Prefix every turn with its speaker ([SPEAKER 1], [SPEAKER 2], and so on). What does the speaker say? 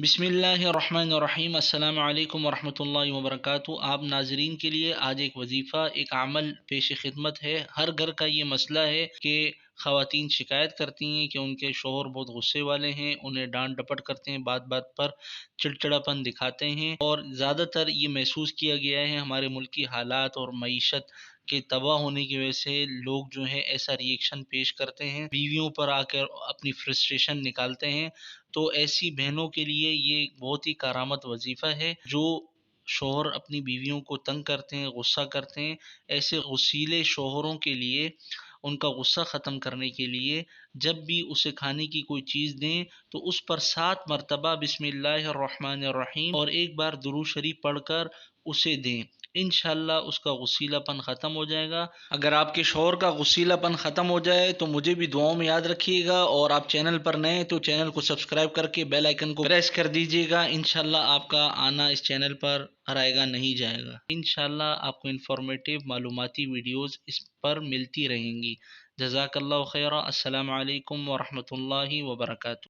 [SPEAKER 1] बिस्मिल्लाहिर्रहमानिर्रहीम। अस्सलाम वालेकुम वरहमतुल्लाहि वबरकातुहू। आप नाजरीन के लिए आज एक वजीफ़ा, एक अमल पेश खिदमत है। हर घर का ये मसला है कि ख़वातीन शिकायत करती हैं कि उनके शोहर बहुत गुस्से वाले हैं, उन्हें डांट डपट करते हैं, बात बात पर चिड़चिड़ापन दिखाते हैं। और ज़्यादातर ये महसूस किया गया है हमारे मुल्क की हालात और मईशत के तबाह होने की वजह से लोग जो है ऐसा रिएक्शन पेश करते हैं, बीवियों पर आकर अपनी फ्रस्ट्रेशन निकालते हैं। तो ऐसी बहनों के लिए ये बहुत ही कारामत वजीफ़ा है। जो शौहर अपनी बीवियों को तंग करते हैं, गुस्सा करते हैं, ऐसे गुस्सीले शौहरों के लिए उनका गुस्सा ख़त्म करने के लिए जब भी उसे खाने की कोई चीज़ दें तो उस पर 7 मरतबा बिस्मिल्लाहिर्रहमानिर्रहीम और एक बार दुरूद शरीफ पढ़कर उसे दें। इंशाअल्लाह उसका गुस्सीलापन ख़त्म हो जाएगा। अगर आपके शौहर का गुस्सीलापन ख़त्म हो जाए तो मुझे भी दुआओं में याद रखिएगा, और आप चैनल पर नए हैं तो चैनल को सब्सक्राइब करके बेल आइकन को प्रेस कर दीजिएगा। इंशाअल्लाह आपका आना इस चैनल पर हराएगा नहीं जाएगा। इंशाअल्लाह आपको इन्फॉर्मेटिव मालूमाती वीडियोज़ इस पर मिलती रहेंगी। जज़ाकल्लाहु खैरा। अस्सलामु अलैकुम वरहमतुल्लाहि वबरकातुहू।